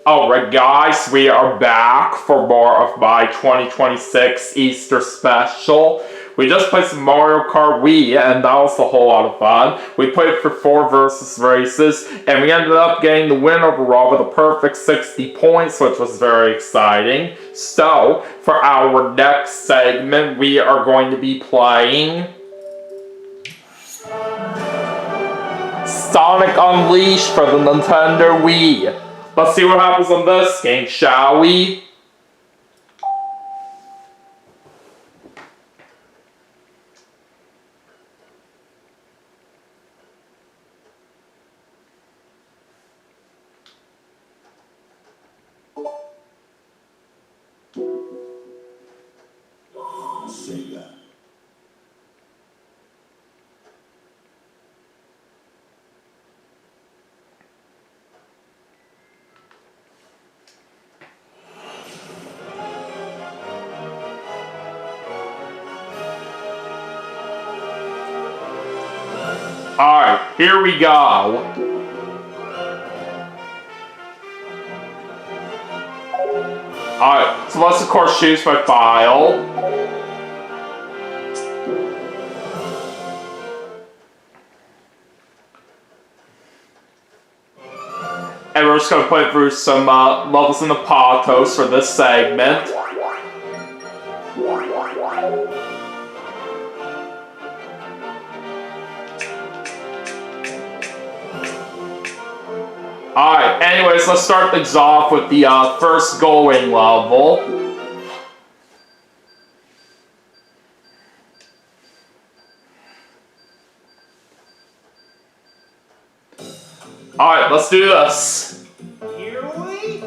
Alright guys, we are back for more of my 2026 Easter special. We just played some Mario Kart Wii and that was a whole lot of fun. We played for 4 versus races and we ended up getting the win overall with a perfect 60 points, which was very exciting. So, for our next segment, we are going to be playing Sonic Unleashed for the Nintendo Wii. Let's see what happens on this game, shall we? Sega. Alright, here we go. Alright, so let's of course choose my file. And we're just going to play through some levels in the Patos for this segment. Alright, anyways, let's start things off with the first going level. Alright, let's do this. Here we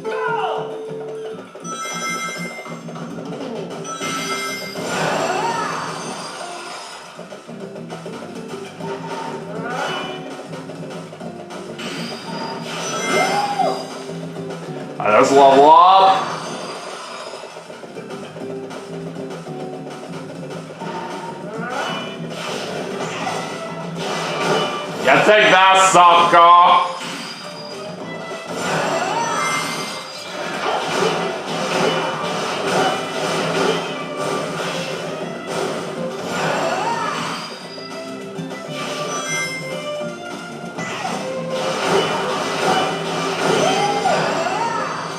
go! Alright, let's level up. Yeah, take that, sucker!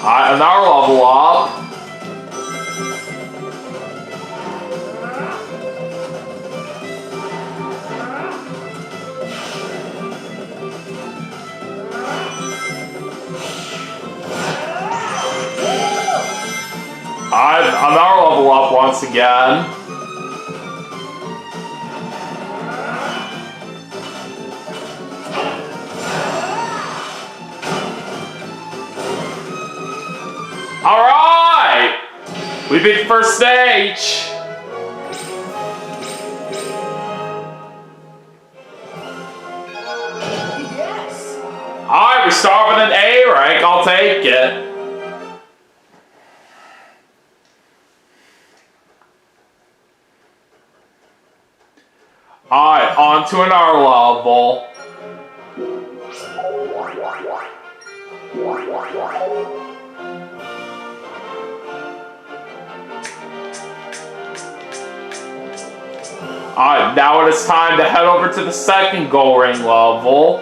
Alright, another level up. Another level up once again. Alright! We beat the first stage! Yes! Alright, we start with an A rank, I'll take it. Alright, on to another level. Alright, now it is time to head over to the second Go Ring level.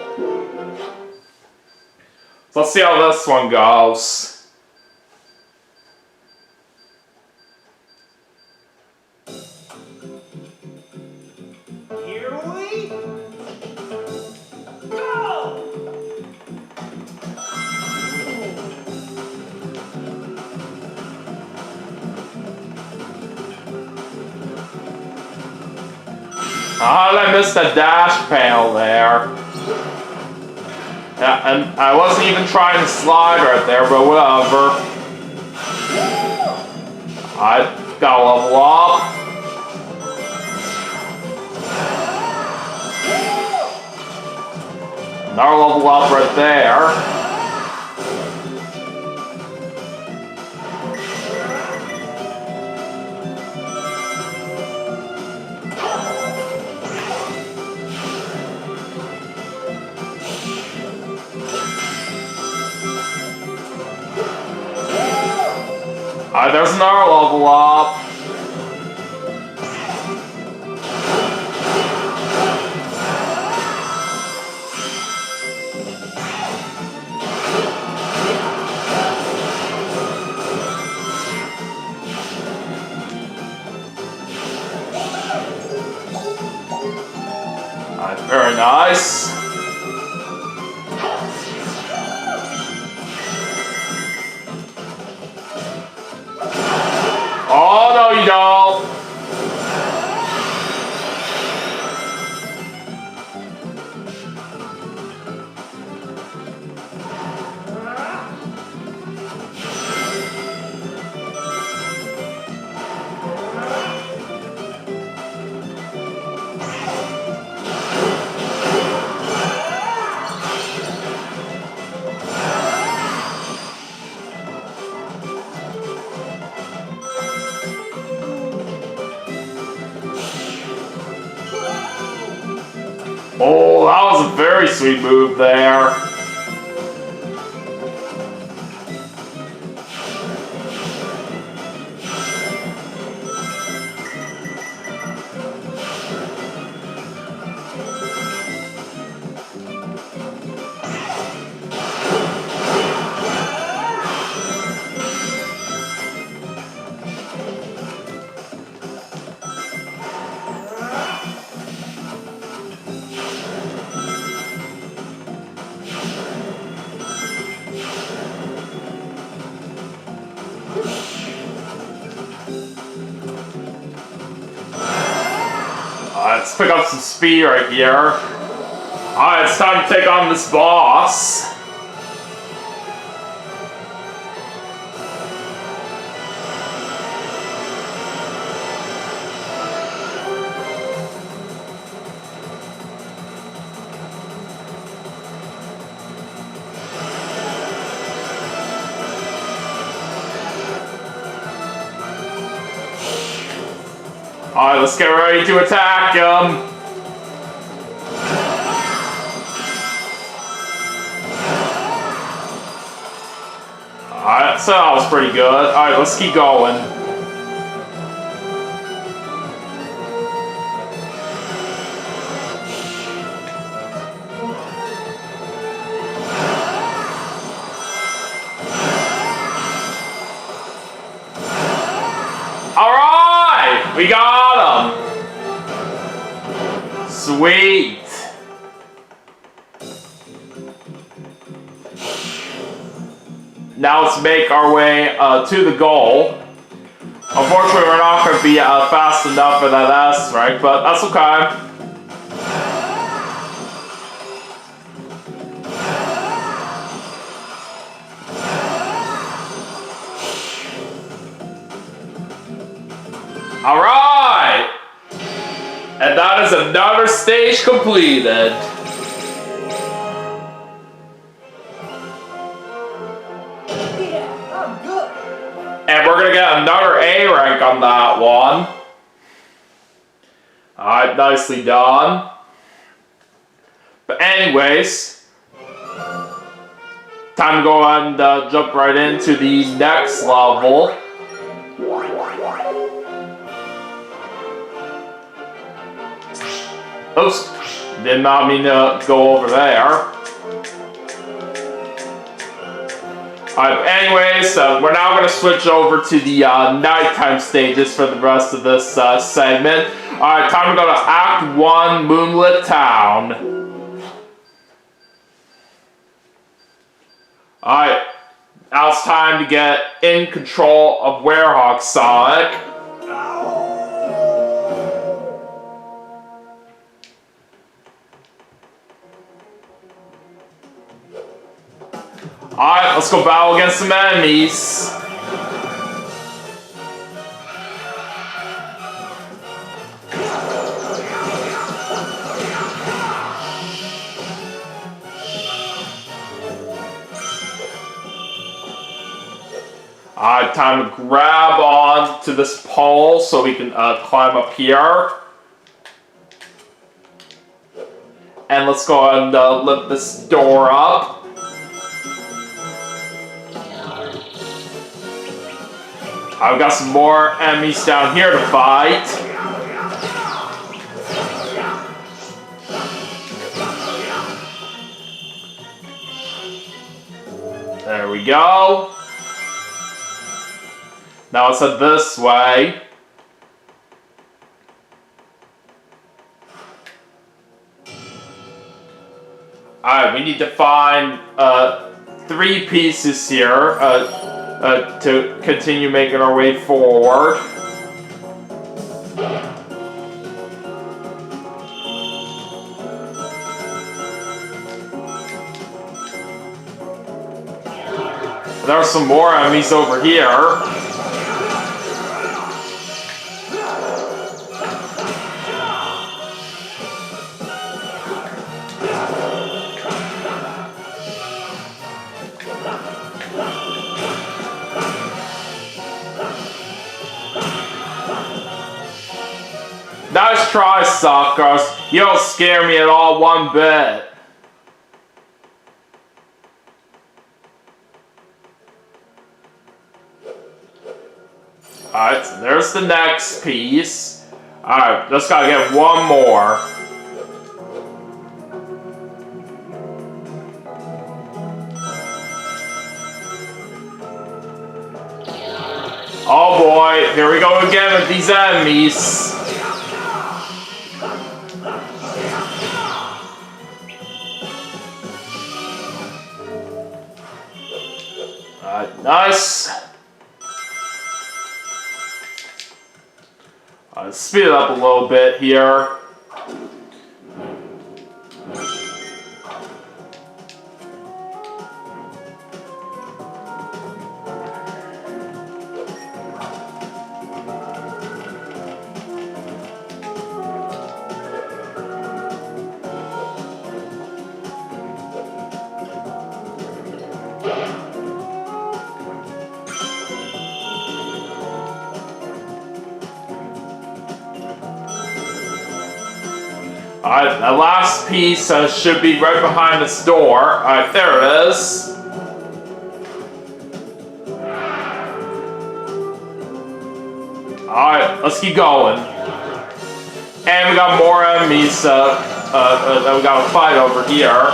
So let's see how this one goes. Here we go! How did I miss the dash panel there? Yeah, and I wasn't even trying to slide right there, but whatever. I gotta level up. Another level up right there. Alright, there's another level up. Alright, very nice. Oh, no, you don't. Oh, that was a very sweet move there. Let's pick up some speed right here. Alright, it's time to take on this boss. Alright, let's get ready to attack him. Alright, so that was pretty good. Alright, let's keep going. Alright! We got him! Sweet! Now let's make our way to the goal. Unfortunately, we're not going to be fast enough for that S rank, but that's okay. Alright! And that is another stage completed. Yeah, I'm good. And we're gonna get another A rank on that one. Alright, nicely done. But anyways, time to go and jump right into the next level. Oops, did not mean to go over there. Alright, anyways, we're now going to switch over to the nighttime stages for the rest of this segment. Alright, time to go to Act 1, Moonlit Town. Alright, now it's time to get in control of Werehog Sonic. Alright, let's go battle against some enemies. Alright, time to grab on to this pole so we can climb up here. And let's go ahead and lift this door up. I've got some more enemies down here to fight. There we go. Now let's head this way. Alright, we need to find 3 pieces here to continue making our way forward. There are some more enemies over here. Nice try, suckers. You don't scare me at all one bit. Alright, so there's the next piece. Alright, just gotta get one more. Oh boy, here we go again with these enemies. Nice. Let's speed it up a little bit here. Alright, that last piece should be right behind this door. Alright, there it is. Alright, let's keep going. And we got more enemies that we gotta fight over here.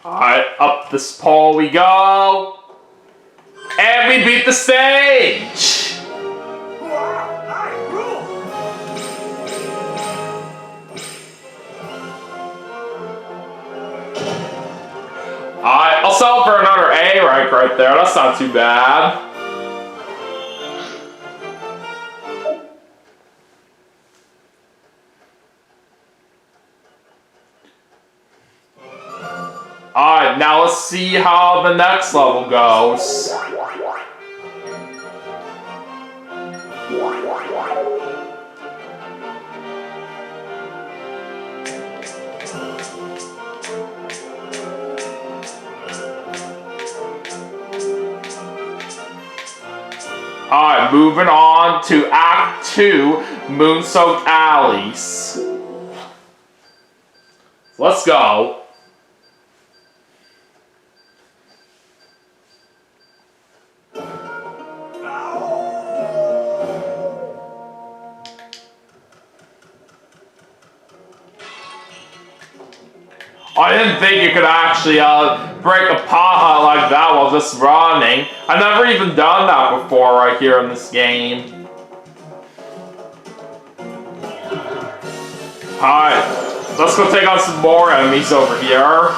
Alright, up this pole we go. And we beat the stage! Alright, I'll settle for another A rank right there. That's not too bad. Alright, now let's see how the next level goes. Alright, moving on to Act 2, Moon-Soaked Alleys. Let's go. I didn't think you could actually break a pot like that while just running. I've never even done that before right here in this game. Alright, let's go take on some more enemies over here.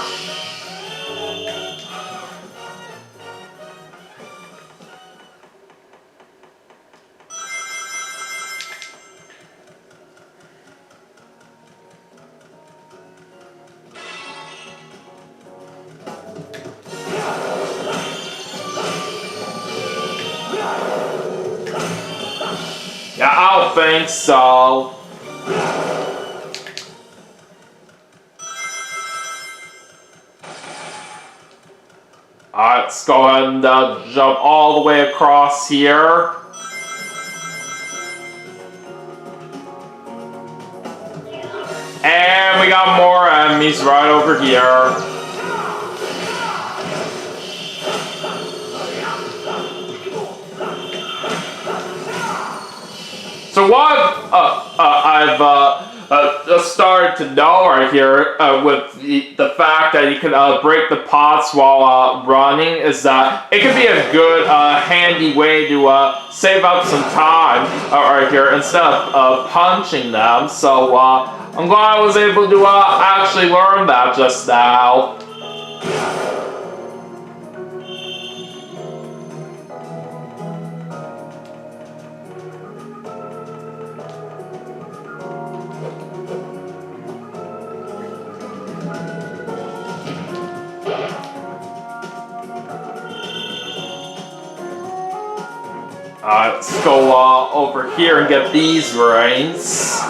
Yeah, I don't think so. let's go ahead and jump all the way across here. And we got more enemies right over here. So what I've just started to know right here with the fact that you can break the pots while running is that it can be a good handy way to save up some time right here instead of punching them. So I'm glad I was able to actually learn that just now. Let's go over here and get these rings.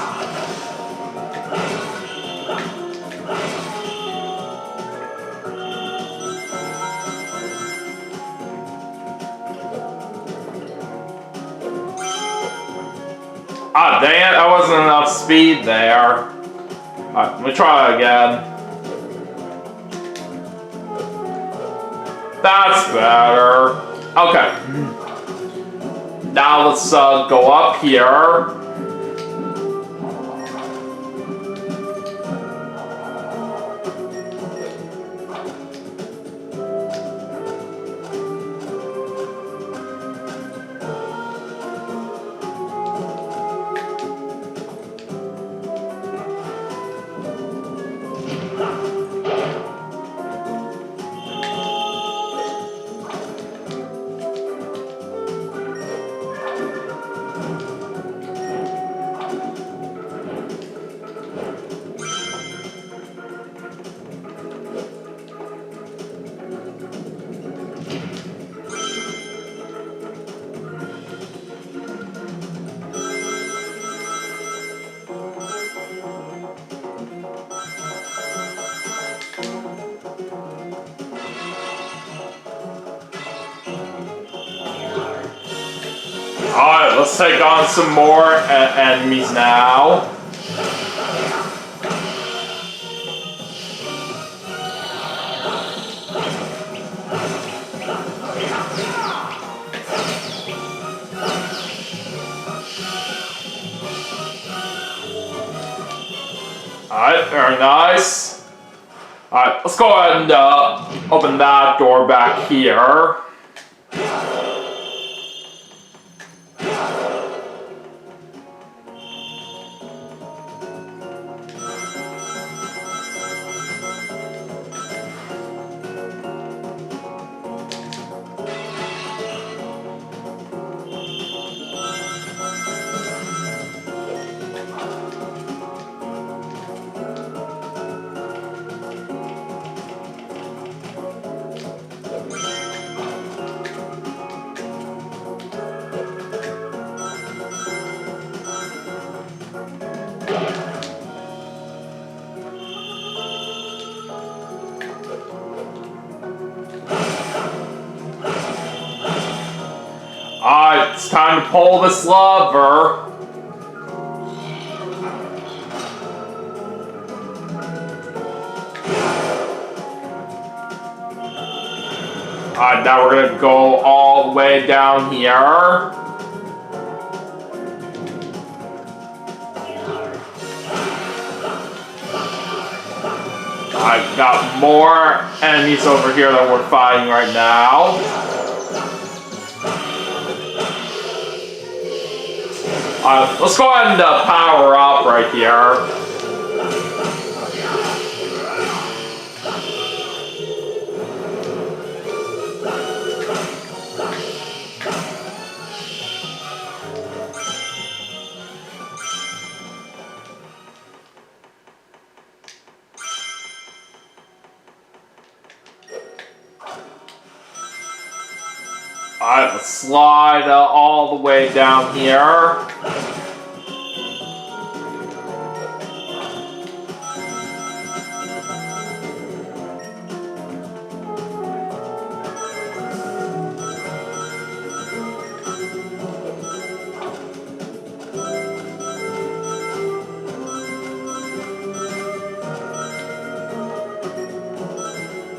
Ah, dang it, that wasn't enough speed there. Alright, let me try it again. That's better. Okay. Now let's go up here. Alright, let's take on some more enemies now. Alright, very nice. Alright, let's go ahead and open that door back here. Alright, it's time to pull this lever. Alright, now we're gonna go all the way down here. I've got more enemies over here that we're fighting right now. Let's go ahead and power up right here. Alright, let's slide all the way down here.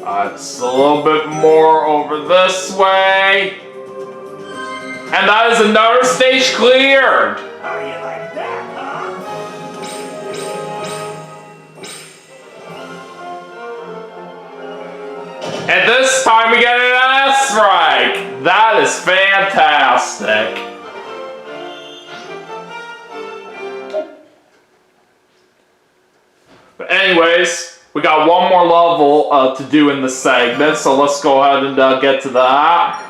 Just a little bit more over this way. And that is another stage cleared! How do you like that, huh? And this time we get an S rank! That is fantastic! But anyways, we got one more level to do in this segment, so let's go ahead and get to that.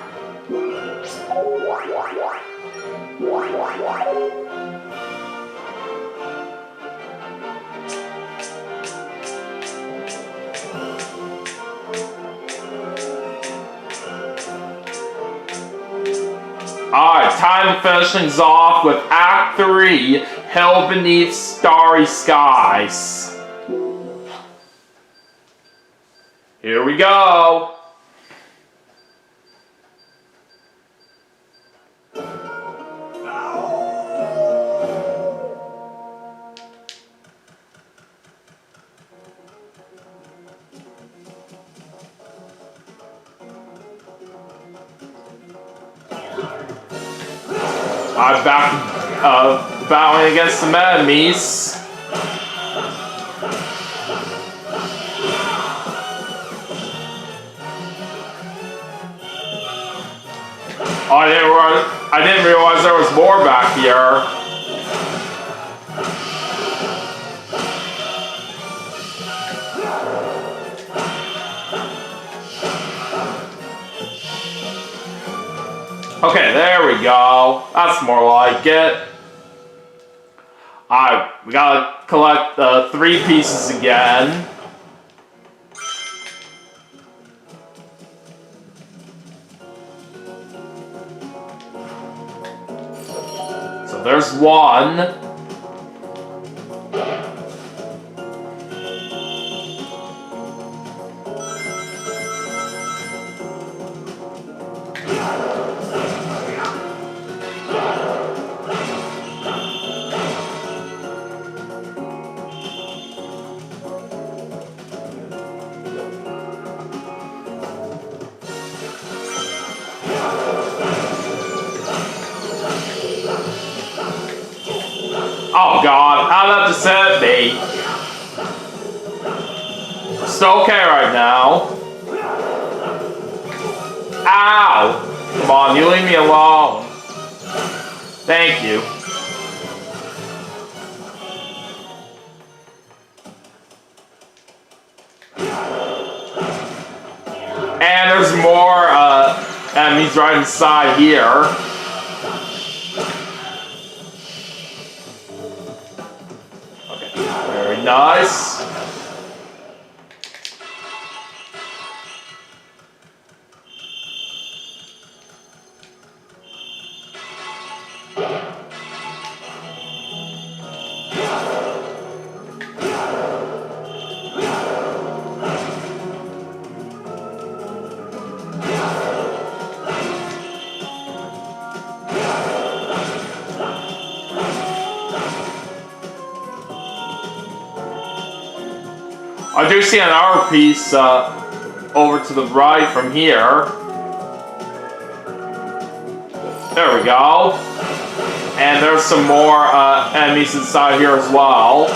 Alright, time to finish things off with Act 3, Hell Beneath Starry Skies. Here we go. I'm back battling against some enemies. Oh, I didn't realize there was more back here. Okay, there we go. That's more like it. Alright, we gotta collect the 3 pieces again. So there's one. Oh god, how did that just hit me? Still okay right now. Ow! Come on, you leave me alone. Thank you. And there's more enemies right inside here. Very nice. I do see another piece over to the right from here. There we go. And there's some more enemies inside here as well.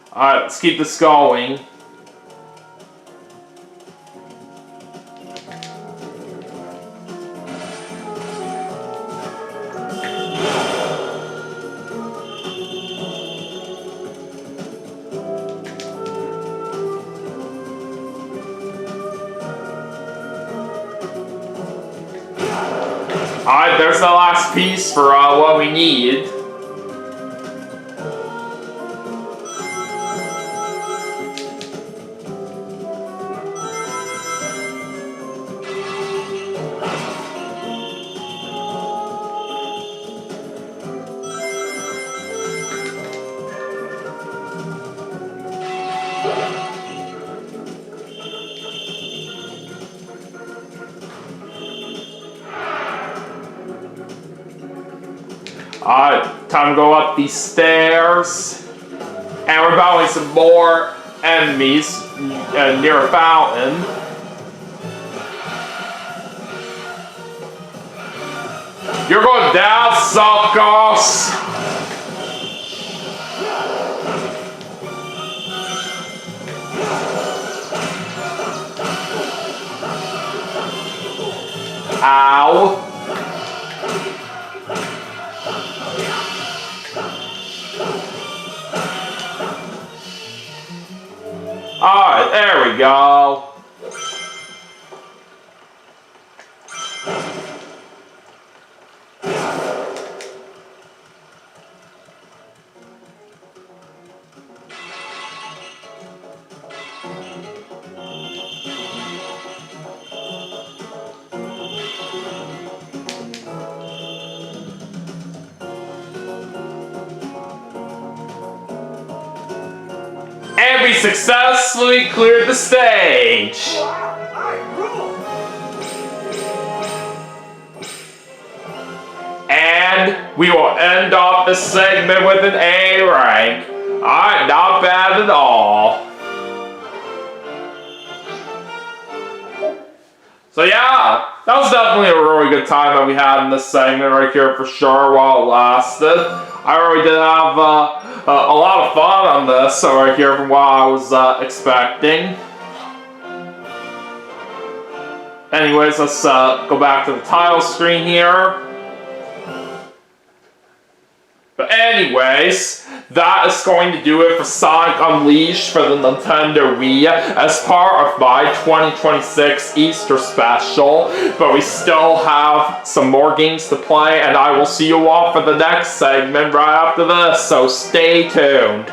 Alright, let's keep this going. Alright, there's the last piece for what we need. Alright, time to go up these stairs. And we're battling some more enemies near a fountain. You're going down, suckers! Ow. Alright, there we go. And we successfully cleared the stage. I rule. And we will end off this segment with an A rank. Alright, not bad at all. So yeah, that was definitely a really good time that we had in this segment right here for sure while it lasted. I really did have a lot of fun on this right here from what I was expecting. Anyways, let's go back to the title screen here. But anyways, that is going to do it for Sonic Unleashed for the Nintendo Wii as part of my 2026 Easter special. But we still have some more games to play, and I will see you all for the next segment right after this, so stay tuned.